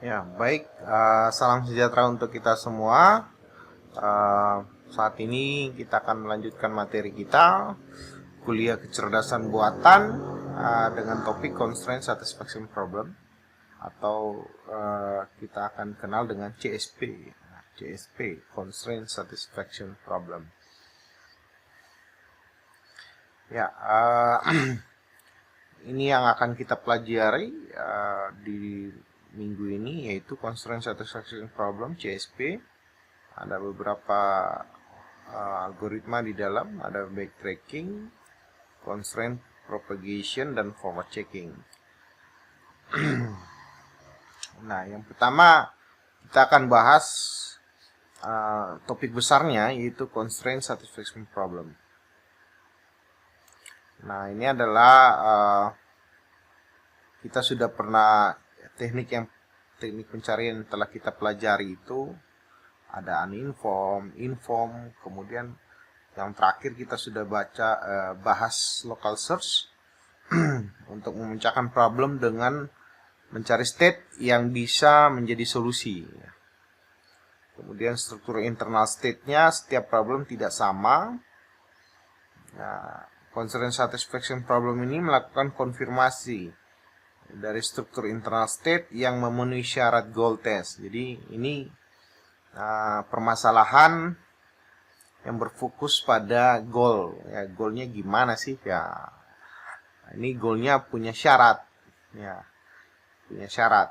Ya, baik. Salam sejahtera untuk kita semua. Saat ini kita akan melanjutkan materi kita, kuliah kecerdasan buatan, dengan topik Constraint Satisfaction Problem, atau kita akan kenal dengan CSP. CSP, Constraint Satisfaction Problem. Ya, ini yang akan kita pelajari di minggu ini, yaitu Constraint Satisfaction Problem (CSP). Ada beberapa algoritma di dalam, ada backtracking, constraint propagation, dan forward checking. Nah, yang pertama kita akan bahas topik besarnya, yaitu Constraint Satisfaction Problem. Nah, ini adalah kita sudah pernah teknik pencarian yang telah kita pelajari itu ada uninform, inform, kemudian yang terakhir kita sudah bahas local search untuk memecahkan problem dengan mencari state yang bisa menjadi solusi. Kemudian struktur internal state-nya setiap problem tidak sama. Nah, Constraint Satisfaction Problem ini melakukan konfirmasi dari struktur internal state yang memenuhi syarat goal test. Jadi ini permasalahan yang berfokus pada goal. Ya, goalnya gimana sih? Ya, ini goalnya punya syarat. Ya, punya syarat.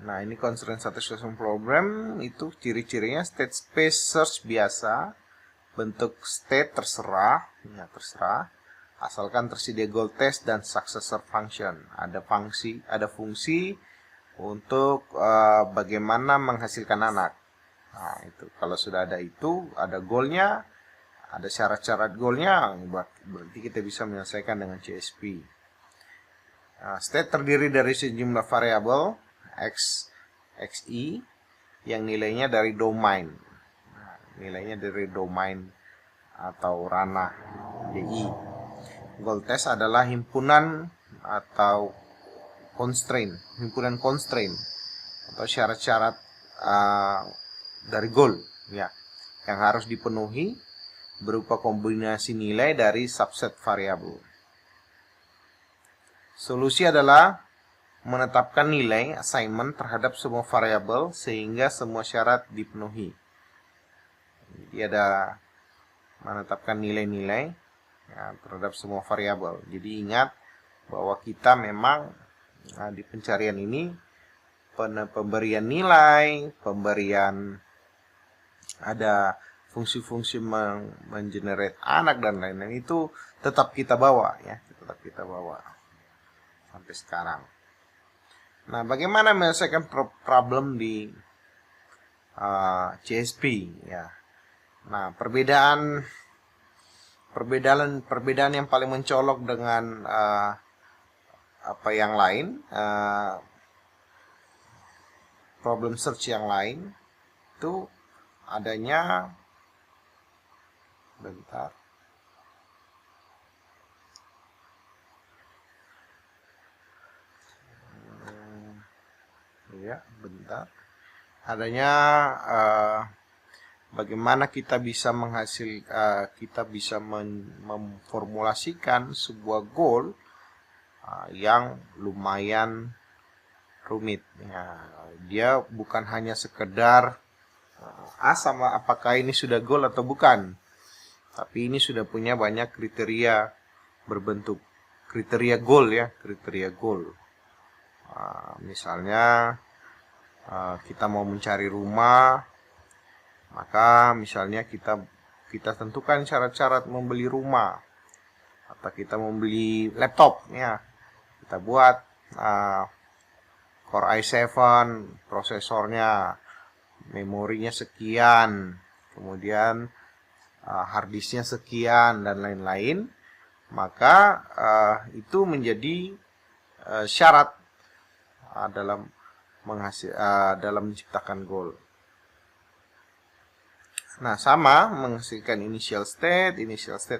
Nah, ini Constraint Satisfaction Problem itu ciri-cirinya state space search biasa. Bentuk state terserah, ya terserah, asalkan tersedia goal test dan successor function. Ada fungsi untuk bagaimana menghasilkan anak. Nah, itu kalau sudah ada itu, ada goalnya, ada syarat-syarat goalnya, berarti kita bisa menyelesaikan dengan CSP. Nah, state terdiri dari sejumlah variabel xi yang nilainya dari domain. Nilainya dari domain atau ranah DI. Goal test adalah himpunan atau himpunan constraint atau syarat-syarat dari goal, ya, yang harus dipenuhi berupa kombinasi nilai dari subset variabel. Solusi adalah menetapkan nilai assignment terhadap semua variabel sehingga semua syarat dipenuhi. Jadi ada menetapkan nilai-nilai ya, terhadap semua variabel. Jadi ingat bahwa kita memang di pencarian ini pemberian nilai, pemberian ada fungsi-fungsi mengenerate anak dan lain-lain itu tetap kita bawa ya, tetap kita bawa sampai sekarang. Nah, bagaimana menyelesaikan problem di CSP ya? Nah, perbedaan yang paling mencolok dengan yang lain, problem search yang lain itu adanya adanya bagaimana kita bisa memformulasikan sebuah goal yang lumayan rumit. Ya, dia bukan hanya sekedar sama apakah ini sudah goal atau bukan, tapi ini sudah punya banyak kriteria berbentuk kriteria goal ya, kriteria goal. Misalnya kita mau mencari rumah, maka misalnya kita tentukan syarat-syarat membeli rumah, atau kita membeli laptop ya, kita buat Core i7, prosesornya, memorinya sekian, kemudian harddisknya sekian dan lain-lain, maka itu menjadi syarat dalam menciptakan goal. Nah, sama menghasilkan initial state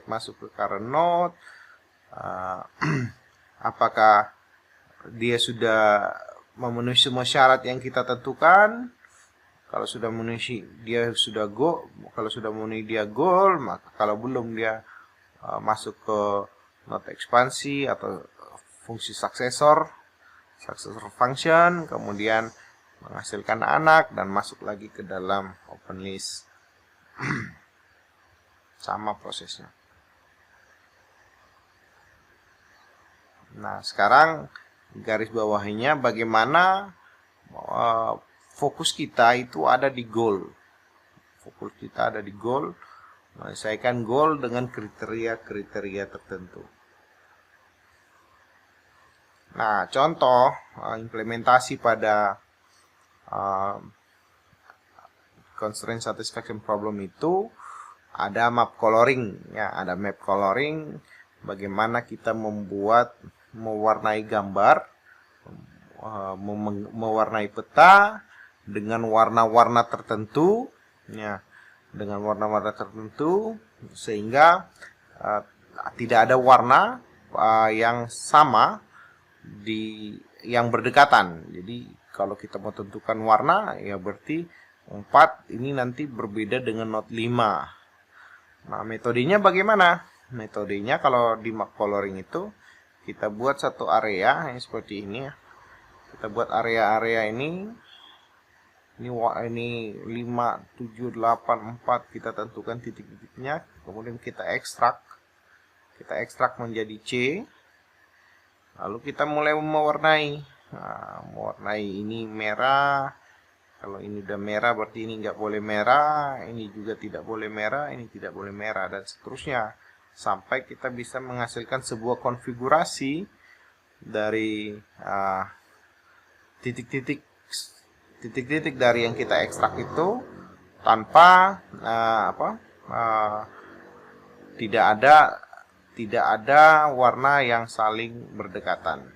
masuk ke current node, apakah dia sudah memenuhi semua syarat yang kita tentukan. Kalau sudah memenuhi dia sudah go, kalau sudah memenuhi dia goal, maka kalau belum dia masuk ke node ekspansi atau fungsi successor function, kemudian menghasilkan anak dan masuk lagi ke dalam open list. Sama prosesnya. Nah, sekarang garis bawahnya bagaimana fokus kita itu ada di goal. Fokus kita ada di goal, menyelesaikan goal dengan kriteria-kriteria tertentu. Nah, contoh implementasi pada constraint satisfaction problem itu ada map coloring, ya, ada map coloring. Bagaimana kita mewarnai gambar, mewarnai peta dengan warna-warna tertentu, ya, dengan warna-warna tertentu sehingga tidak ada warna yang sama yang berdekatan. Jadi kalau kita mau tentukan warna, ya berarti 4 ini nanti berbeda dengan node 5. Nah, metodenya bagaimana? Metodenya kalau di map coloring itu kita buat satu area yang seperti ini, ya. Kita buat area-area ini 5, 7, 8, 4, kita tentukan titik-titiknya, kemudian kita ekstrak menjadi C, lalu kita mulai mewarnai. Nah, mewarnai ini merah. Kalau ini udah merah berarti ini nggak boleh merah, ini juga tidak boleh merah, ini tidak boleh merah, dan seterusnya sampai kita bisa menghasilkan sebuah konfigurasi dari titik-titik dari yang kita ekstrak itu tanpa tidak ada warna yang saling berdekatan.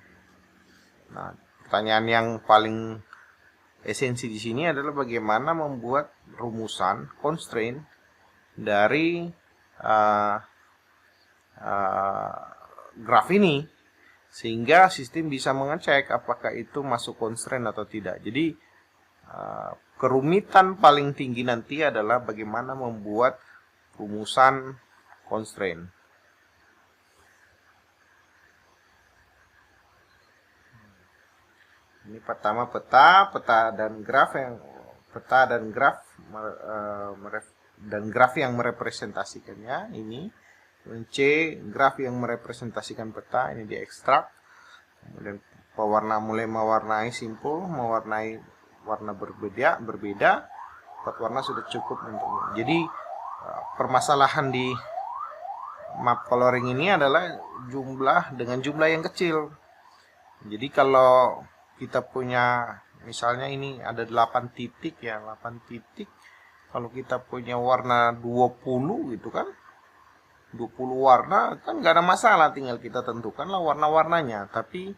Nah, pertanyaan yang paling esensi di sini adalah bagaimana membuat rumusan constraint dari graf ini sehingga sistem bisa mengecek apakah itu masuk constraint atau tidak. Jadi kerumitan paling tinggi nanti adalah bagaimana membuat rumusan constraint. Ini pertama peta dan graf yang merepresentasikannya ini. C, graf yang merepresentasikan peta, ini diekstrak. Kemudian pewarna mulai mewarnai simpul, mewarnai warna berbeda. 4 warna sudah cukup untuk. Jadi permasalahan di map coloring ini adalah jumlah yang kecil. Jadi kalau kita punya misalnya ini ada 8 titik, ya, 8 titik. Kalau kita punya warna 20 gitu kan, 20 warna kan nggak ada masalah, tinggal kita tentukanlah warna-warnanya. Tapi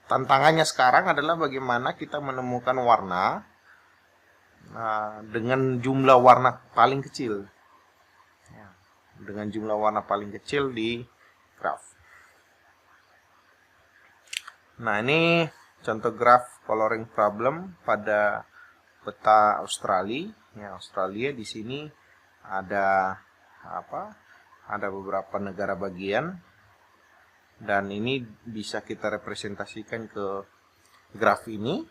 tantangannya sekarang adalah bagaimana kita menemukan warna dengan jumlah warna paling kecil, ya, dengan jumlah warna paling kecil di graf. Nah, ini contoh graf coloring problem pada peta Australia. Ya, Australia di sini ada ada beberapa negara bagian, dan ini bisa kita representasikan ke graf ini.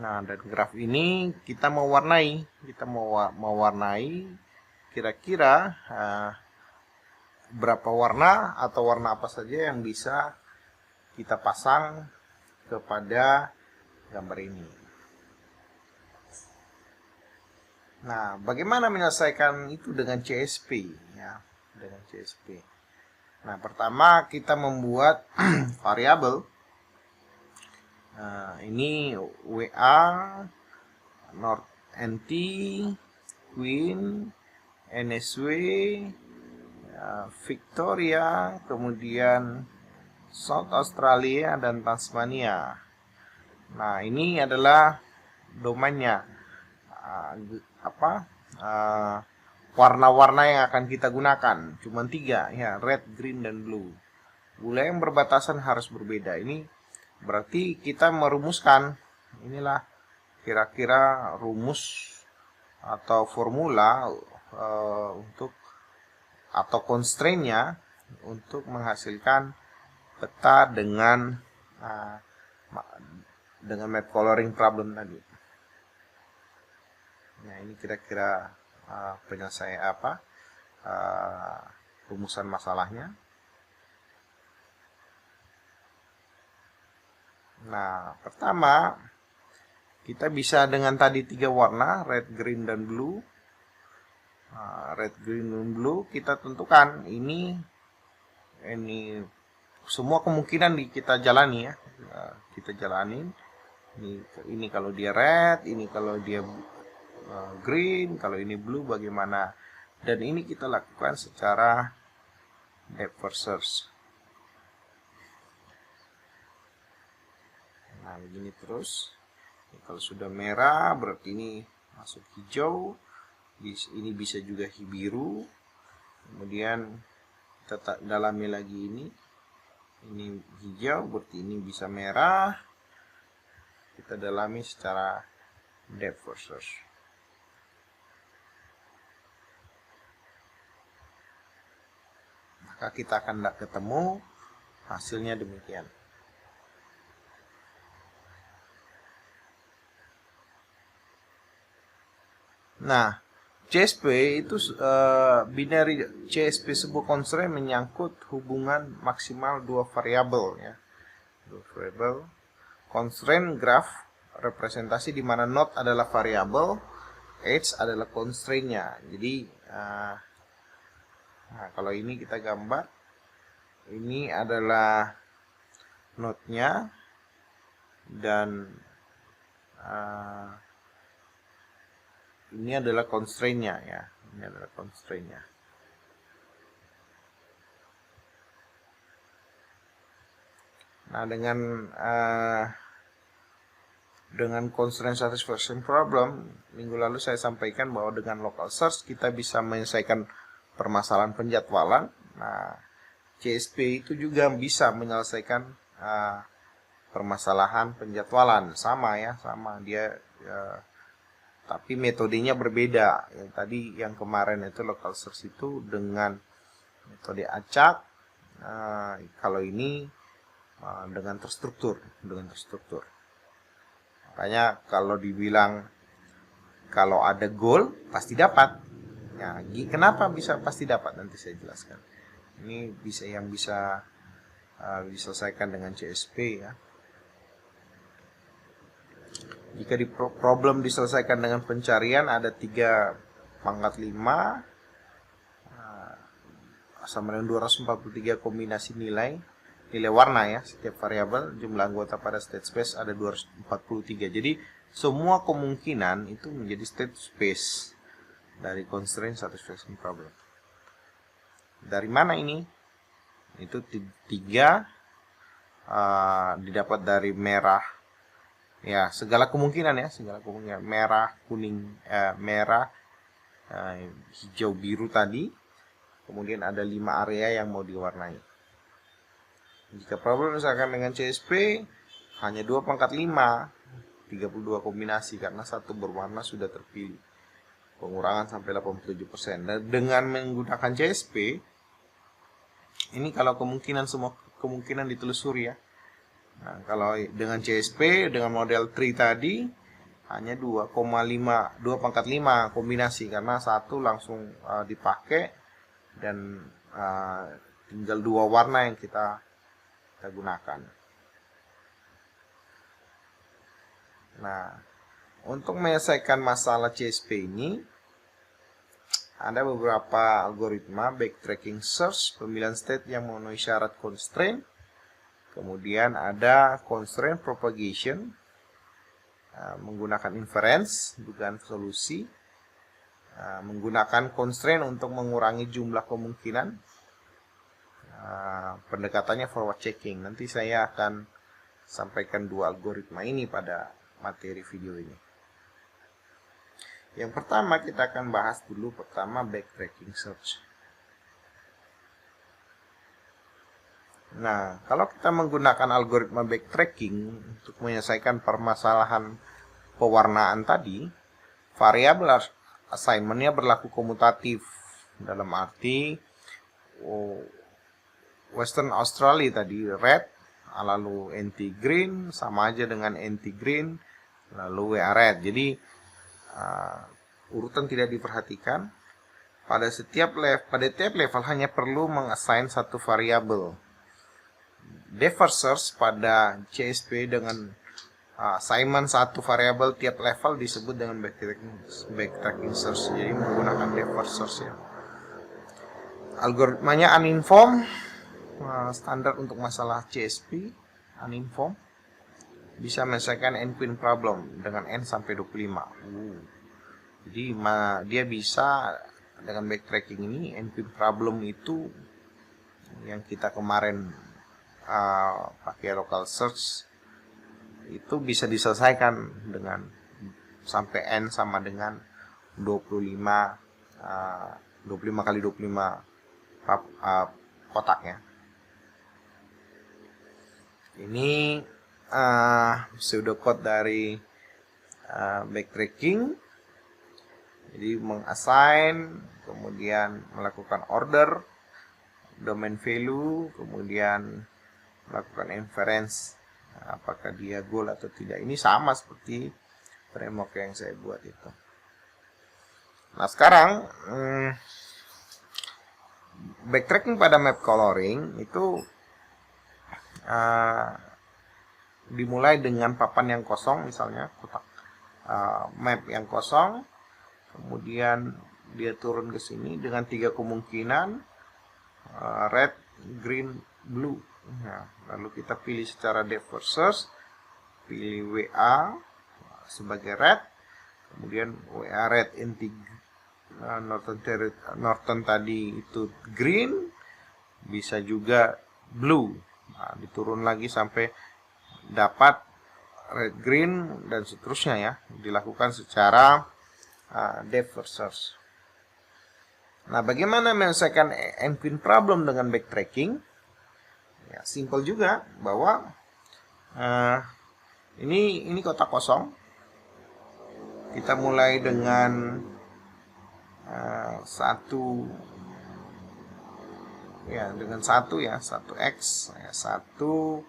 Nah, dan graf ini kita mewarnai kira-kira berapa warna atau warna apa saja yang bisa kita pasang kepada gambar ini. Nah, bagaimana menyelesaikan itu dengan CSP, ya, dengan CSP. Nah, pertama kita membuat variabel. Ini WA, North NT, Queen, NSW, Victoria, kemudian South Australia dan Tasmania. Nah, ini adalah domainnya. Warna-warna yang akan kita gunakan cuma 3, ya, red, green, dan blue. wilayah yang berbatasan harus berbeda. Ini berarti kita merumuskan, inilah kira-kira rumus atau formula untuk atau constraint-nya untuk menghasilkan peta dengan map coloring problem tadi. Nah, ini kira-kira penyelesaian rumusan masalahnya. Nah, pertama kita bisa dengan tadi 3 warna, red, green, dan blue. Red, green, dan blue kita tentukan ini semua kemungkinan kita jalani ya. Kita jalanin. Ini kalau dia red, ini kalau dia green, kalau ini blue bagaimana. Dan ini kita lakukan secara depth first search. Nah, begini terus. Kalau sudah merah berarti ini masuk hijau. Ini bisa juga biru. Kemudian kita dalami lagi ini. Ini hijau berarti ini bisa merah. Kita dalami secara depth first search. Maka kita akan ketemu hasilnya demikian. Nah, CSP itu binary CSP sebuah constraint menyangkut hubungan maksimal dua variabel ya. Dua variabel. Constraint graph representasi di mana node adalah variabel, edge adalah constraint-nya. Jadi nah, kalau ini kita gambar, ini adalah node-nya dan ini adalah constraint-nya ya. Ini adalah constraint-nya. Nah, dengan constraint satisfaction problem, minggu lalu saya sampaikan bahwa dengan local search kita bisa menyelesaikan permasalahan penjadwalan. Nah, CSP itu juga bisa menyelesaikan permasalahan penjadwalan, sama ya, sama dia tapi metodenya berbeda. Yang tadi yang kemarin itu local search itu dengan metode acak. Kalau ini dengan terstruktur, Makanya kalau dibilang kalau ada goal pasti dapat. Ya, kenapa bisa pasti dapat? Nanti saya jelaskan. Ini bisa diselesaikan dengan CSP ya. Jika problem diselesaikan dengan pencarian ada 3 pangkat 5 sama dengan 243 kombinasi nilai warna ya, setiap variabel, jumlah anggota pada state space ada 243. Jadi semua kemungkinan itu menjadi state space dari constraint satisfaction problem. Dari mana ini? Itu 3 didapat dari merah ya, segala kemungkinan merah, kuning, merah, hijau, biru tadi. Kemudian ada 5 area yang mau diwarnai. Jika problem misalkan dengan CSP hanya 2 pangkat 5, 32 kombinasi karena satu berwarna sudah terpilih. Pengurangan sampai 87%. Dan dengan menggunakan CSP ini kalau semua kemungkinan ditelusuri ya. Nah, kalau dengan CSP dengan model tree tadi hanya 2 pangkat 5 kombinasi karena satu langsung dipakai dan tinggal 2 warna yang kita gunakan. Nah, untuk menyelesaikan masalah CSP ini ada beberapa algoritma: backtracking search, pemilihan state yang memenuhi syarat constraint. Kemudian ada constraint propagation, menggunakan inference, dugaan solusi, menggunakan constraint untuk mengurangi jumlah kemungkinan. Pendekatannya forward checking. Nanti saya akan sampaikan 2 algoritma ini pada materi video ini. Yang pertama kita akan bahas dulu backtracking search. Nah, kalau kita menggunakan algoritma backtracking untuk menyelesaikan permasalahan pewarnaan tadi, variabel assignment-nya berlaku komutatif. Dalam arti Western Australia tadi red, lalu anti green sama aja dengan anti green, lalu WA red. Jadi urutan tidak diperhatikan. Pada tiap level hanya perlu mengassign satu variabel. Defer search pada CSP dengan assignment satu variabel tiap level disebut dengan backtracking search. Jadi menggunakan defer search ya. Algoritmanya uninform, standar untuk masalah CSP, uninform. Bisa menyelesaikan n-queen problem dengan n sampai 25. Jadi dia bisa dengan backtracking ini n-queen problem itu yang kita kemarin pakai local search itu bisa diselesaikan dengan sampai n sama dengan 25 kali 25 kotaknya. Ini pseudocode dari backtracking. Jadi mengassign, kemudian melakukan order, domain value, kemudian melakukan inference apakah dia goal atau tidak. Ini sama seperti framework yang saya buat itu. Nah, sekarang backtracking pada map coloring itu dimulai dengan papan yang kosong, misalnya kotak map yang kosong, kemudian dia turun ke sini dengan 3 kemungkinan, red, green, blue. Nah, lalu kita pilih secara defer search, pilih WA sebagai red, kemudian WA red inti Norton tadi itu green, bisa juga blue. Nah, diturun lagi sampai dapat red, green, dan seterusnya ya. Dilakukan secara defer search. Nah, bagaimana menyelesaikan n-queen problem dengan backtracking? Ya, simple juga, bahwa ini kotak kosong. Kita mulai dengan satu x ya, satu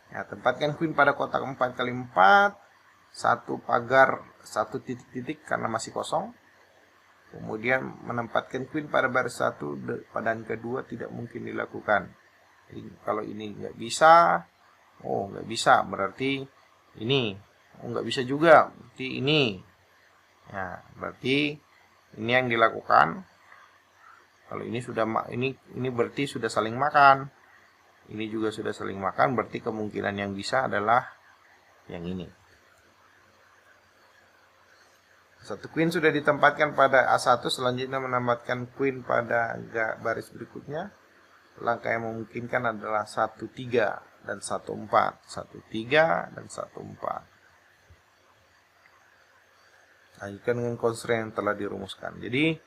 ya, tempatkan queen pada kotak 4x4, satu pagar, satu titik-titik karena masih kosong. Kemudian menempatkan queen pada baris 1, padan kedua tidak mungkin dilakukan. Jadi, kalau ini nggak bisa, nggak bisa berarti ini, nggak bisa juga berarti ini. Ya, berarti ini yang dilakukan. Kalau ini sudah ini berarti sudah saling makan. Ini juga sudah saling makan, berarti kemungkinan yang bisa adalah yang ini. Satu queen sudah ditempatkan pada A1, selanjutnya menempatkan queen pada baris berikutnya. Langkah yang memungkinkan adalah 1, 3 dan 1, 4. 1, 3 dan 1, 4. Lanjutkan dengan constraint yang telah dirumuskan. Jadi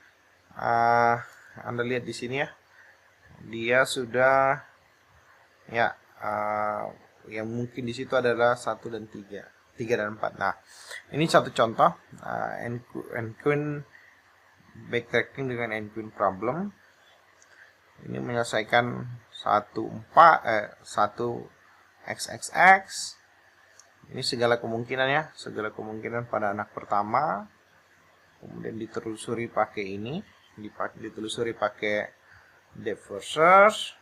Anda lihat di sini ya, dia sudah ya yang mungkin di situ adalah 1 dan 3 dan 4. Nah, ini satu contoh n-queen backtracking dengan n-queen problem. Ini menyelesaikan 1 xxx. Ini segala kemungkinan ya, segala kemungkinan pada anak pertama. Kemudian ditelusuri pakai ini, ditelusuri pakai defer search.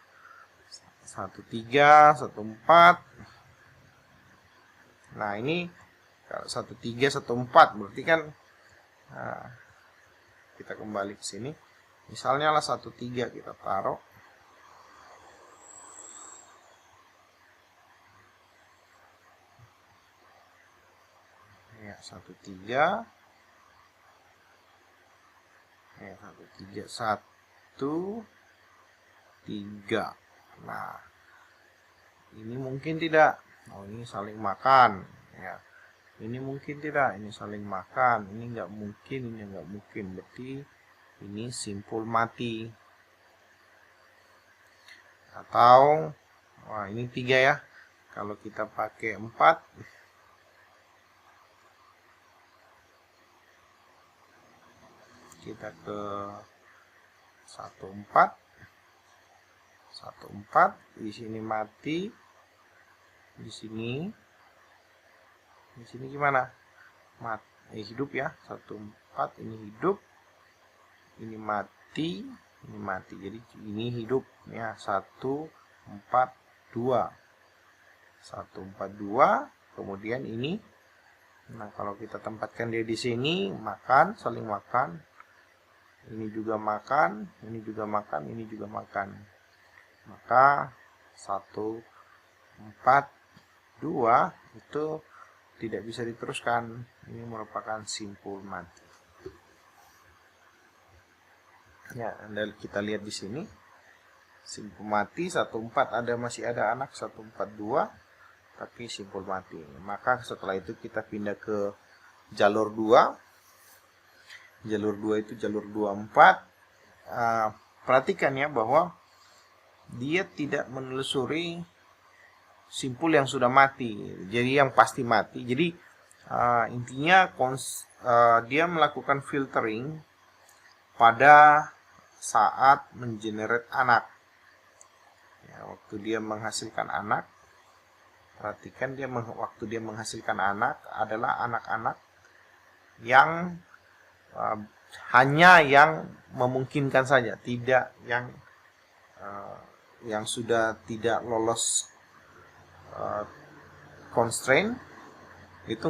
1, 3, 1, 4. Nah, ini kalau 1, 3, 1, 4 berarti kan kita kembali ke sini. Misalnya lah 1, 3 kita taruh. Ya, 1, 3. Ya, 1, 3, 1, 3. Nah, ini mungkin tidak. Ini saling makan ya. Ini mungkin tidak, ini saling makan, ini nggak mungkin, ini nggak mungkin, berarti ini simpul mati. Atau, wah ini 3 ya, kalau kita pakai 4, kita ke 1 4, 1 4, di sini mati, di sini gimana? Hidup ya, 1 4, ini hidup, ini mati, ini mati. Jadi ini hidup ya, 1 4 2, 1 4 2. Kemudian ini, nah kalau kita tempatkan dia di sini, makan, saling makan. Ini juga makan, ini juga makan, ini juga makan. Maka 1 4 2 itu tidak bisa diteruskan. Ini merupakan simpul mati. Ya, kita lihat di sini. Simpul mati 1 4 masih ada anak 1 4 2, tapi simpul mati. Maka setelah itu kita pindah ke jalur 2. Jalur 2 itu jalur 2 4. Perhatikan ya bahwa dia tidak menelusuri simpul yang sudah mati, jadi yang pasti mati. Jadi intinya dia melakukan filtering pada saat mengenerate anak ya, waktu dia menghasilkan anak. Perhatikan waktu dia menghasilkan anak adalah anak-anak yang hanya yang memungkinkan saja, tidak yang sudah tidak lolos constraint, itu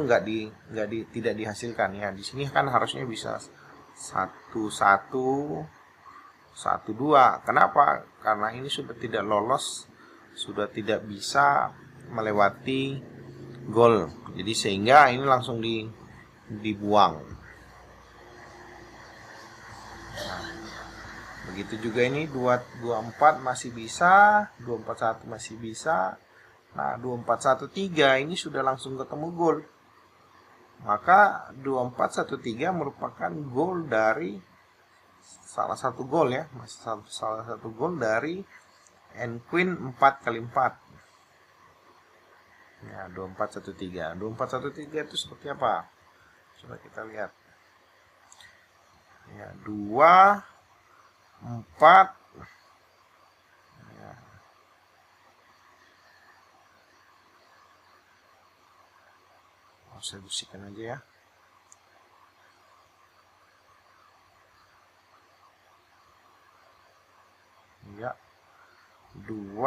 tidak dihasilkan ya. Di sini kan harusnya bisa 1 1 1 2. Kenapa? Karena ini sudah tidak lolos, sudah tidak bisa melewati goal. Jadi sehingga ini langsung dibuang. Nah, begitu juga ini 2 4 masih bisa, 2 4 1 masih bisa. Nah, 2 4 1 3 ini sudah langsung ketemu goal. Maka 2 4 1 3 merupakan goal dari salah satu goal ya, salah satu goal dari N Queen 4 kali 4. Ya, 2 4 1 3. 2 4 1 3 itu seperti apa? Coba kita lihat. Ya, 2 4. Saya bersihkan aja ya. Ya, 2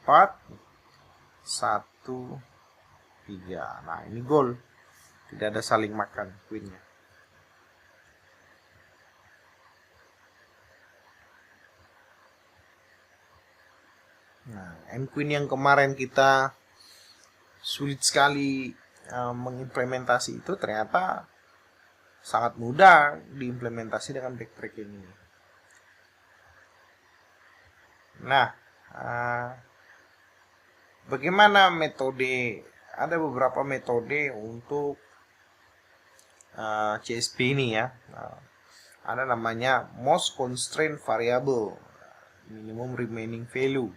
4 1 3. Nah, ini goal. Tidak ada saling makan queennya. Nah, M queen yang kemarin kita sulit sekali mengimplementasi itu ternyata sangat mudah diimplementasi dengan backtracking ini. Nah, bagaimana metode? Ada beberapa metode untuk CSP ini ya. Ada namanya most constraint variable, minimum remaining value,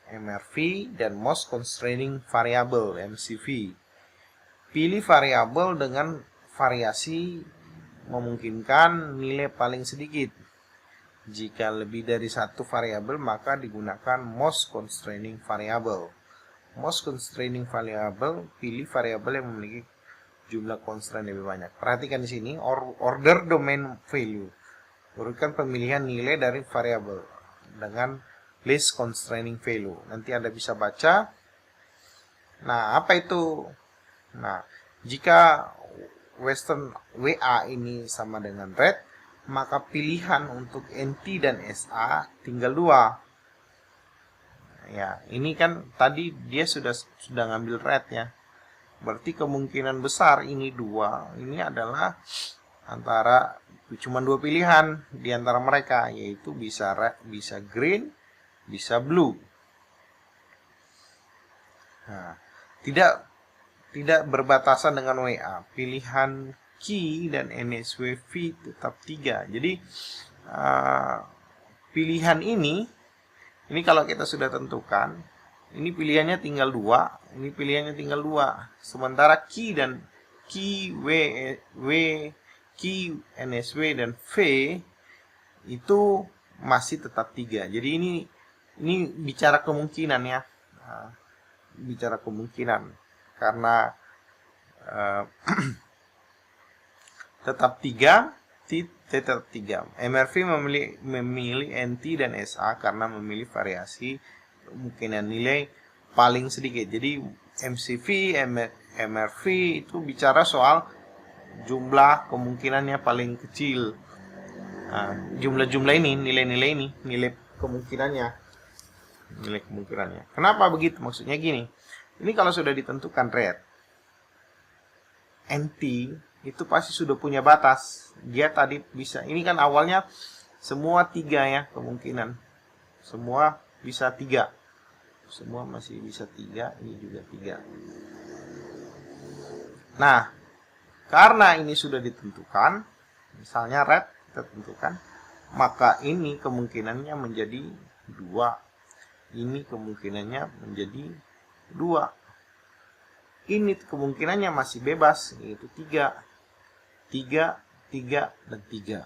MRV, dan most constraining variable, MCV. Pilih variabel dengan variasi memungkinkan nilai paling sedikit. Jika lebih dari satu variabel, maka digunakan most constraining variable. Most constraining variable, pilih variabel yang memiliki jumlah constraint lebih banyak. Perhatikan di sini order domain value. Urutkan pemilihan nilai dari variabel dengan least constraining value. Nanti Anda bisa baca. Nah, apa itu? Nah, jika Western WA ini sama dengan red, maka pilihan untuk NT dan SA tinggal 2. Ya, ini kan tadi dia sudah ngambil red ya. Berarti kemungkinan besar ini 2, ini adalah antara cuma 2 pilihan di antara mereka, yaitu bisa red, bisa green, bisa blue. Nah, tidak tidak berbatasan dengan WA. Pilihan key dan NSWV tetap 3. Jadi pilihan ini kalau kita sudah tentukan, ini pilihannya tinggal 2, ini pilihannya tinggal 2. Sementara key dan key key NSW dan V itu masih tetap 3. Jadi ini bicara kemungkinan ya. Bicara kemungkinan karena tetap 3, tetap 3. MRV memilih NT dan SA karena memilih variasi kemungkinan nilai paling sedikit. Jadi MCV, MRV itu bicara soal jumlah kemungkinannya paling kecil. Jumlah-jumlah ini, nilai-nilai ini, nilai kemungkinannya. Kenapa begitu? Maksudnya gini. Ini kalau sudah ditentukan red, NT itu pasti sudah punya batas. Dia tadi bisa, ini kan awalnya semua 3 ya kemungkinan. Semua bisa 3. Semua masih bisa 3, ini juga 3. Nah, karena ini sudah ditentukan, misalnya red kita tentukan, maka ini kemungkinannya menjadi 2. Ini kemungkinannya menjadi 2. Ini kemungkinannya masih bebas, yaitu 3. 3, 3, dan 3.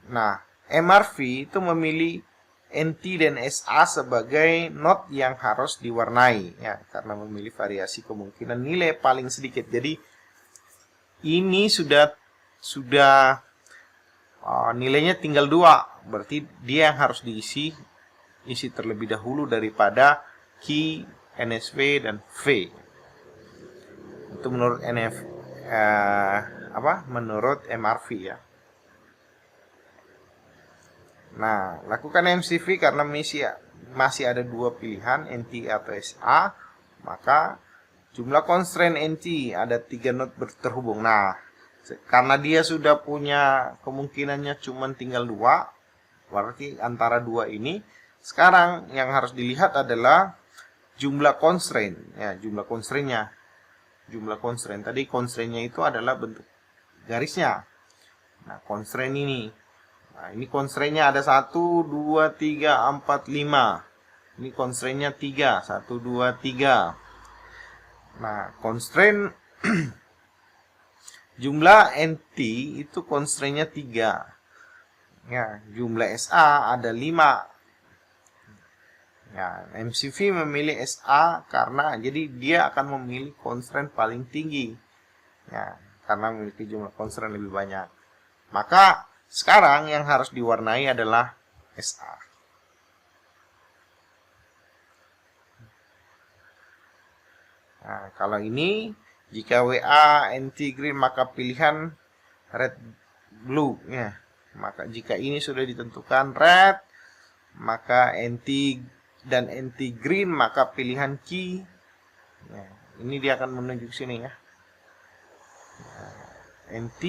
Nah, MRV itu memilih NT dan SA sebagai not yang harus diwarnai ya, karena memilih variasi kemungkinan nilai paling sedikit. Jadi ini sudah nilainya tinggal 2, berarti dia yang harus diisi terlebih dahulu daripada key, NSW dan V. Itu menurut menurut MRV ya. Nah, lakukan MCV karena masih ada 2 pilihan, NT atau SA, maka jumlah constraint NT ada 3 node terhubung. Nah, karena dia sudah punya kemungkinannya cuma tinggal 2, berarti antara 2 ini, sekarang yang harus dilihat adalah jumlah constraint. Ya, jumlah constraintnya. Jumlah constraint. Tadi constraintnya itu adalah bentuk garisnya. Nah, constraint ini. Nah, ini constraintnya ada 1, 2, 3, 4, 5. Ini constraintnya 3. 1, 2, 3. Nah, constraint jumlah NT itu constraintnya 3. Ya, jumlah SA ada 5. Ya, MCV memilih SA karena jadi dia akan memilih constraint paling tinggi. Ya, karena memiliki jumlah constraint lebih banyak. Maka sekarang yang harus diwarnai adalah SA. Nah, kalau ini jika WA NT green maka pilihan red blue ya. Maka jika ini sudah ditentukan red, maka NT dan NT green maka pilihan key. Ya, ini dia akan menunjuk sini ya. NT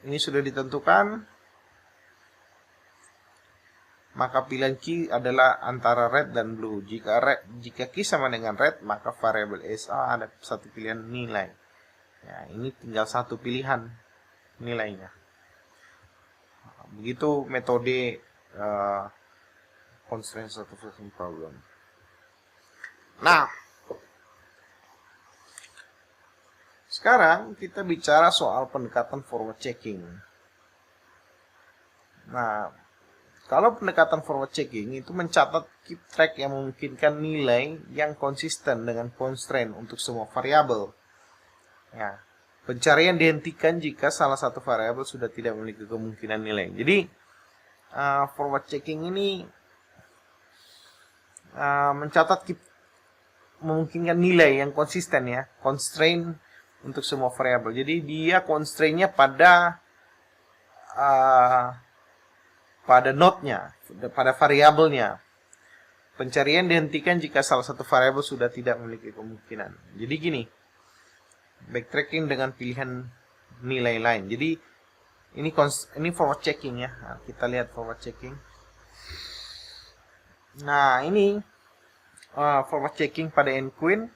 ini sudah ditentukan, maka pilihan key adalah antara red dan blue. Jika key sama dengan red, maka variabel SA ada satu pilihan nilai. Ya, ini tinggal satu pilihan nilainya. Begitu metode constraint satisfaction problem. Nah, sekarang kita bicara soal pendekatan forward checking. Nah, kalau pendekatan forward checking itu mencatat keep track yang memungkinkan nilai yang konsisten dengan constraint untuk semua variabel. Ya, pencarian dihentikan jika salah satu variabel sudah tidak memiliki kemungkinan nilai. Jadi, forward checking ini mencatat memungkinkan nilai yang konsisten ya, constraint untuk semua variabel. Jadi dia constraint-nya pada node-nya, pada variabelnya. Pencarian dihentikan jika salah satu variabel sudah tidak memiliki kemungkinan. Jadi gini, backtracking dengan pilihan nilai lain. Jadi ini forward checking ya. Nah, kita lihat forward checking. Nah, ini forward checking pada nQueen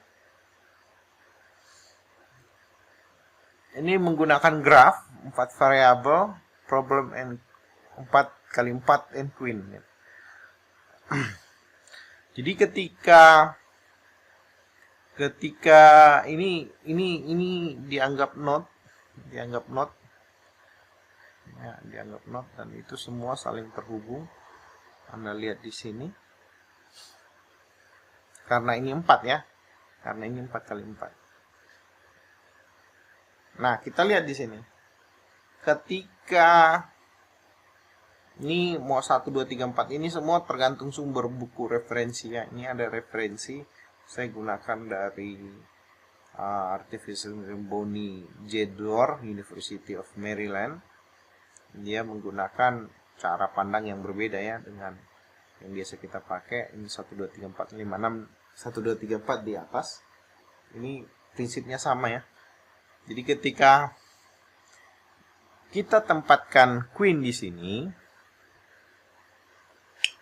ini menggunakan graph 4 variabel problem and 4x4 nQueen. Jadi ketika ini dianggap node ya, dianggap node dan itu semua saling terhubung. Anda lihat di sini. Karena ini 4 ya. Karena ini 4x4. Nah, kita lihat di sini. Ketika ini mau 1, 2, 3, 4 ini semua tergantung sumber buku referensi ya. Ini ada referensi saya gunakan dari Artificial Bonnie Jedor, University of Maryland. Dia menggunakan cara pandang yang berbeda ya dengan yang biasa kita pakai. Ini 1, 2, 3, 4, 5, 6, 1, 2, 3, 4 di atas. Ini prinsipnya sama ya. Jadi ketika kita tempatkan Queen di sini,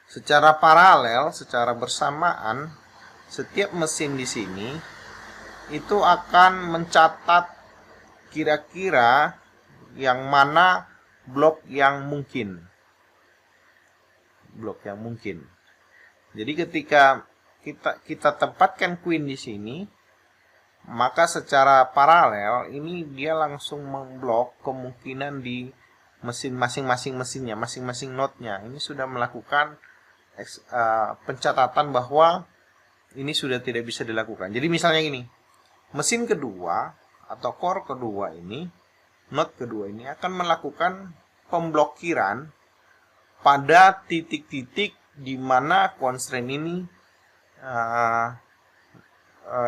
secara paralel, secara bersamaan, setiap mesin di sini itu akan mencatat kira-kira yang mana blok yang mungkin. Jadi ketika kita tempatkan Queen di sini, maka secara paralel ini dia langsung memblok kemungkinan di masing-masing mesinnya, masing-masing node-nya. Ini sudah melakukan pencatatan bahwa ini sudah tidak bisa dilakukan. Jadi misalnya gini, mesin kedua atau core kedua ini, node kedua ini akan melakukan pemblokiran pada titik-titik di mana constraint ini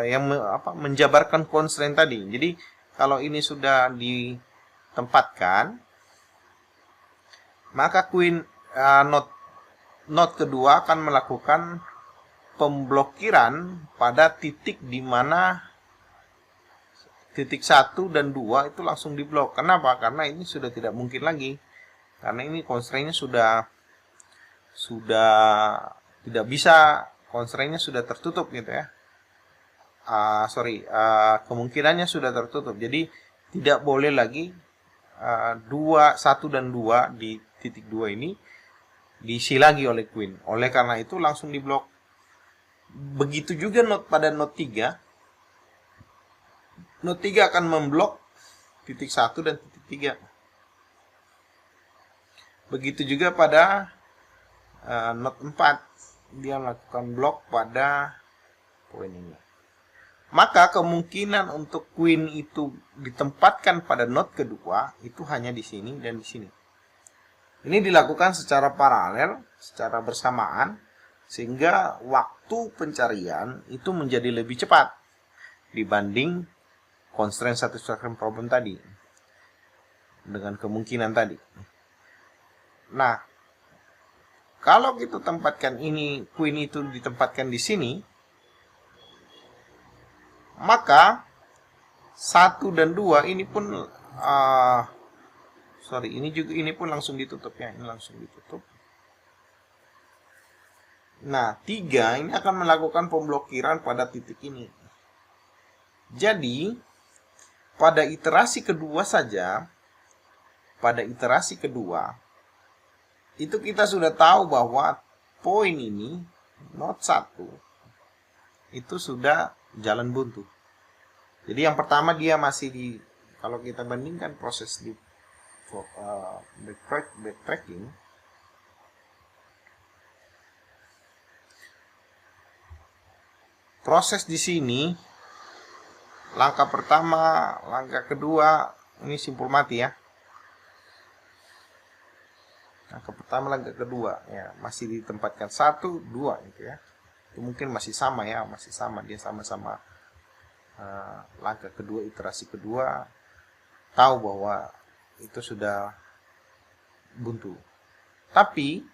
yang menjabarkan constraint tadi. Jadi kalau ini sudah ditempatkan, maka Queen node kedua akan melakukan pemblokiran pada titik di mana titik 1 dan 2 itu langsung diblok. Kenapa? Karena ini sudah tidak mungkin lagi. Karena ini constraint-nya sudah tidak bisa, constraint-nya sudah tertutup gitu ya. Kemungkinannya sudah tertutup. Jadi tidak boleh lagi 1 dan 2 di titik 2 ini diisi lagi oleh Queen. Oleh karena itu langsung diblok. Begitu juga pada node 3. Node 3 akan memblok titik 1 dan titik 3. Begitu juga pada node 4. Dia melakukan blok pada poin ini. Maka kemungkinan untuk Queen itu ditempatkan pada node kedua itu hanya di sini dan di sini. Ini dilakukan secara paralel, secara bersamaan, sehingga waktu pencarian itu menjadi lebih cepat dibanding constraint satisfaction problem tadi, dengan kemungkinan tadi. Nah, kalau kita tempatkan ini, Queen itu ditempatkan di sini, maka 1 dan 2 ini pun ini pun langsung ditutup ya, ini langsung ditutup. Nah, 3 ini akan melakukan pemblokiran pada titik ini. Jadi, pada iterasi kedua saja, itu kita sudah tahu bahwa poin ini, node 1, itu sudah jalan buntu. Jadi yang pertama dia masih kalau kita bandingkan proses di backtracking, proses di sini, langkah pertama, langkah kedua, ini simpul mati ya. Langkah pertama, langkah kedua, ya masih ditempatkan 1, 2 gitu ya. Itu mungkin masih sama ya, dia sama-sama langkah kedua, iterasi kedua, tahu bahwa itu sudah buntu. Tapi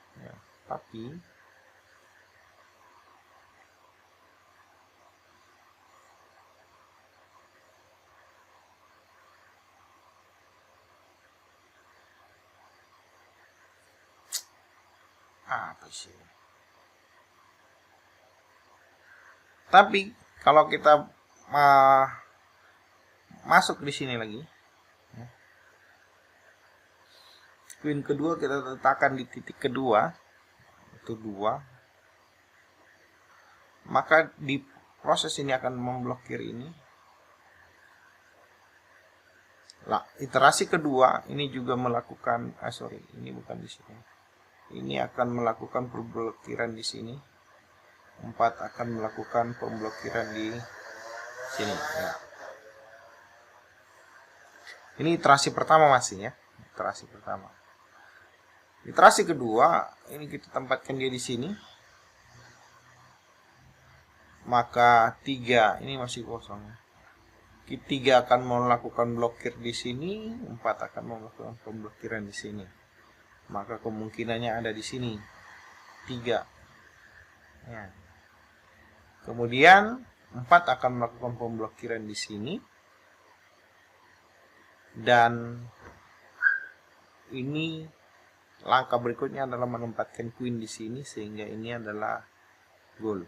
apa sih? Tapi kalau kita masuk di sini lagi, queen kedua kita letakkan di titik kedua, itu 2, maka di proses ini akan memblokir ini. Nah, iterasi kedua ini juga melakukan, ini bukan di sini. Ini akan melakukan pemblokiran di sini. 4 akan melakukan pemblokiran di sini. Ya. Ini iterasi pertama masih ya, iterasi pertama. Iterasi kedua, ini kita tempatkan dia di sini. Maka 3 ini masih kosong. 3 akan melakukan blokir di sini, 4 akan melakukan pemblokiran di sini. Maka kemungkinannya ada di sini 3. Ya. Kemudian 4 akan melakukan pemblokiran di sini, dan ini langkah berikutnya adalah menempatkan queen di sini sehingga ini adalah goal.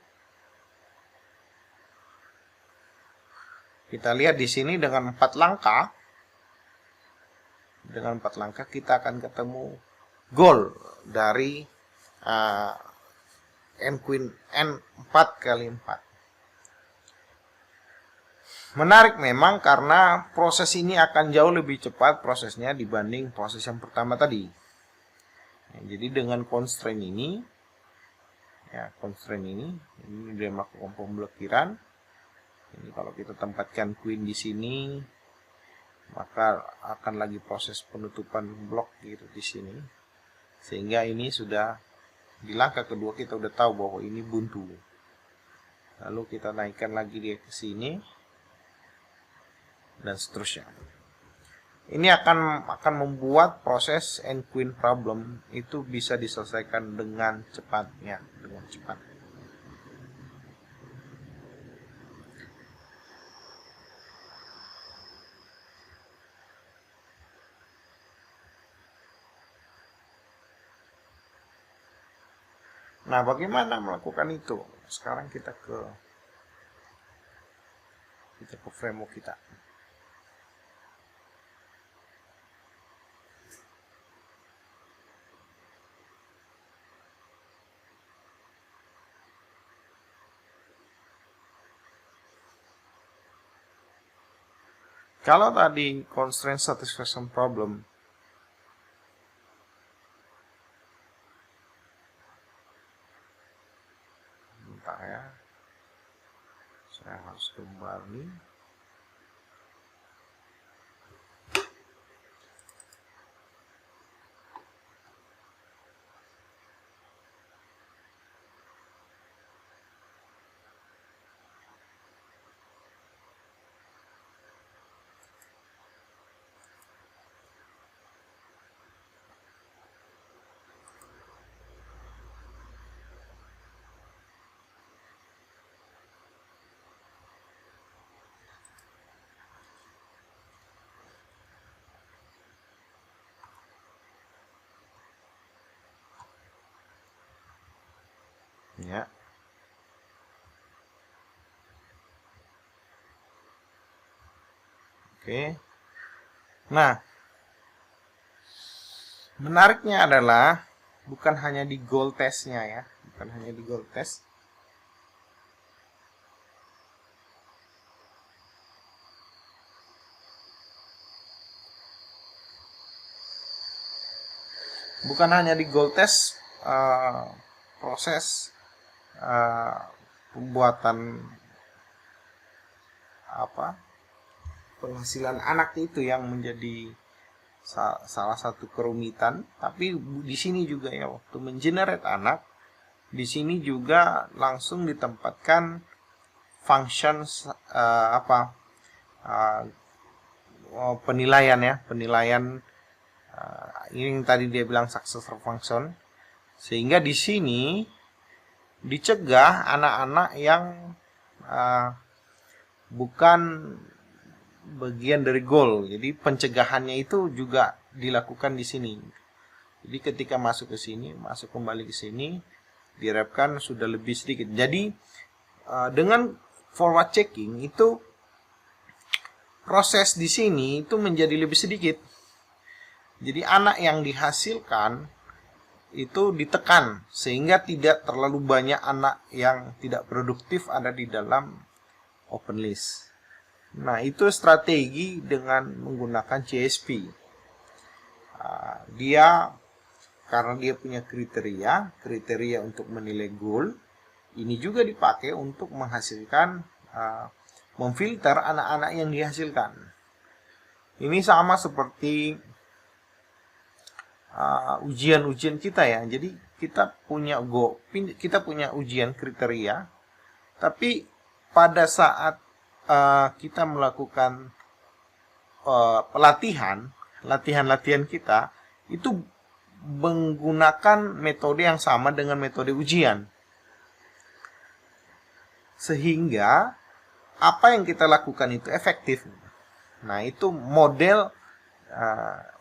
Kita lihat di sini dengan 4 langkah. Dengan 4 langkah kita akan ketemu goal dari N4 kali 4. Menarik memang karena proses ini akan jauh lebih cepat prosesnya dibanding proses yang pertama tadi. Ya, jadi dengan constraint ini, ya ini dia melakukan pemblokiran. Ini kalau kita tempatkan queen di sini, maka akan lagi proses penutupan blok gitu di sini. Sehingga ini sudah di langkah kedua kita udah tahu bahwa ini buntu. Lalu kita naikkan lagi dia ke sini dan seterusnya. Ini akan membuat proses N queen problem itu bisa diselesaikan dengan cepat ya, dengan cepat. Nah, bagaimana melakukan itu? Sekarang kita ke framework kita. Kalau tadi constraint satisfaction problem ya, saya harus kembali. Ya. Oke. Nah, menariknya adalah bukan hanya di goal testnya ya, bukan hanya di goal test. Bukan hanya di goal test proses pembuatan penghasilan anak itu yang menjadi salah satu kerumitan, tapi di sini juga ya waktu mengenerate anak, di sini juga langsung ditempatkan function penilaian ya, penilaian ini tadi dia bilang successor function, sehingga di sini dicegah anak-anak yang bukan bagian dari goal. Jadi pencegahannya itu juga dilakukan di sini. Jadi ketika masuk ke sini, masuk kembali ke sini, diharapkan sudah lebih sedikit. Jadi dengan forward checking itu proses di sini itu menjadi lebih sedikit. Jadi anak yang dihasilkan itu ditekan sehingga tidak terlalu banyak anak yang tidak produktif ada di dalam open list. Nah, itu strategi dengan menggunakan CSP. Dia karena dia punya kriteria untuk menilai goal, ini juga dipakai untuk menghasilkan memfilter anak-anak yang dihasilkan. Ini sama seperti ujian-ujian kita ya. Jadi kita punya ujian kriteria, tapi pada saat kita melakukan latihan kita itu menggunakan metode yang sama dengan metode ujian, sehingga apa yang kita lakukan itu efektif. Nah, itu model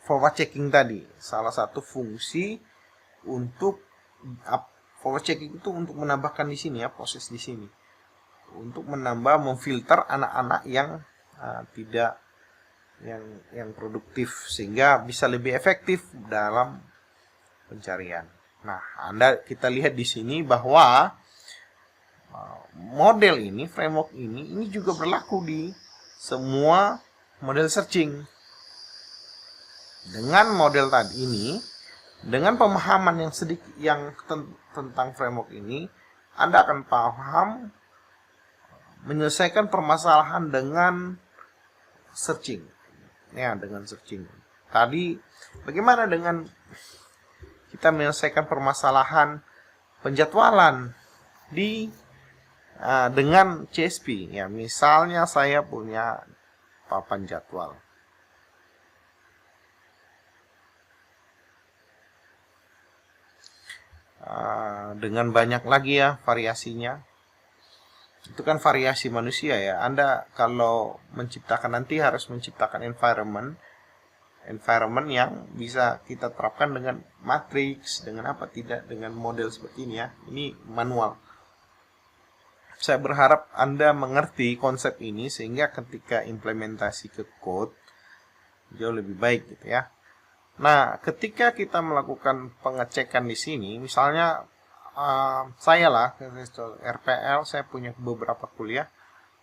forward checking tadi, salah satu fungsi untuk forward checking itu untuk menambahkan di sini ya, proses di sini untuk memfilter anak-anak yang tidak yang produktif sehingga bisa lebih efektif dalam pencarian. Nah, kita lihat di sini bahwa model ini, framework ini juga berlaku di semua model searching. Dengan model tadi ini, dengan pemahaman yang sedikit tentang framework ini, Anda akan paham menyelesaikan permasalahan dengan searching. Ya, dengan searching. Tadi bagaimana dengan kita menyelesaikan permasalahan penjadwalan dengan CSP? Ya, misalnya saya punya papan jadwal. Dengan banyak lagi ya variasinya. Itu kan variasi manusia ya. Anda kalau menciptakan nanti harus menciptakan environment yang bisa kita terapkan dengan matrix, dengan apa tidak, dengan model seperti ini ya. Ini manual. Saya berharap Anda mengerti konsep ini sehingga ketika implementasi ke code jauh lebih baik gitu ya. Nah, ketika kita melakukan pengecekan di sini, misalnya saya lah RPL, saya punya beberapa kuliah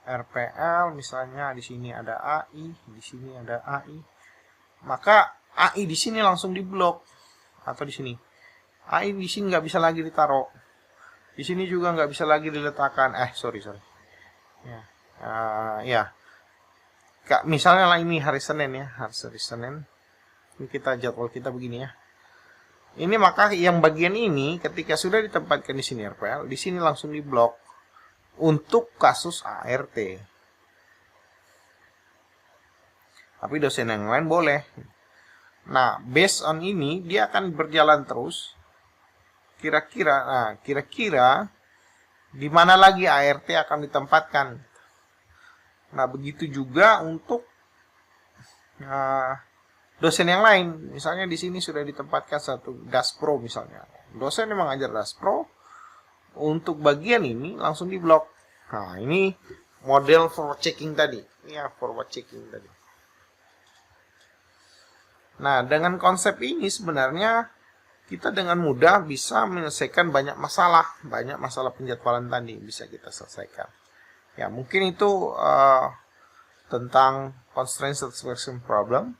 RPL, misalnya di sini ada AI, di sini ada AI, maka AI di sini langsung diblok, atau di sini AI di sini nggak bisa lagi ditaruh, di sini juga nggak bisa lagi diletakkan. Sorry ya, misalnya lah ini hari Senin ya, hari Senin. Ini kita jadwal kita begini ya. Ini maka yang bagian ini ketika sudah ditempatkan di sini RPL, di sini langsung diblok untuk kasus ART. Tapi dosen yang lain boleh. Nah, based on ini dia akan berjalan terus. Kira-kira di mana lagi ART akan ditempatkan. Nah, begitu juga untuk dosen yang lain, misalnya di sini sudah ditempatkan satu Daspro misalnya. Dosen yang mengajar Daspro, untuk bagian ini langsung diblok. Nah, ini model forward checking tadi. Ini ya forward checking tadi. Nah, dengan konsep ini sebenarnya kita dengan mudah bisa menyelesaikan banyak masalah penjadwalan tadi bisa kita selesaikan. Ya, mungkin itu tentang constraint satisfaction problem.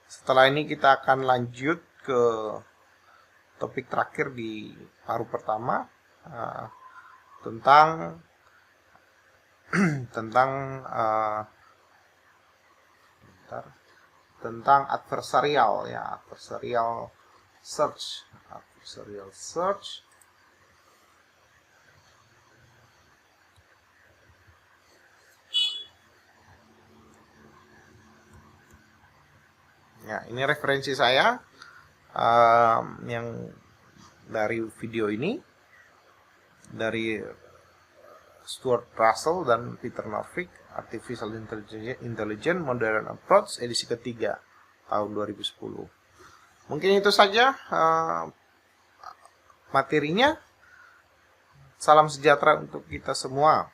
Setelah ini kita akan lanjut ke topik terakhir di paruh pertama, tentang adversarial ya, adversarial search. Ya, ini referensi saya yang dari video ini, dari Stuart Russell dan Peter Norvig, Artificial Intelligence Modern Approach, edisi ketiga tahun 2010. Mungkin itu saja materinya. Salam sejahtera untuk kita semua.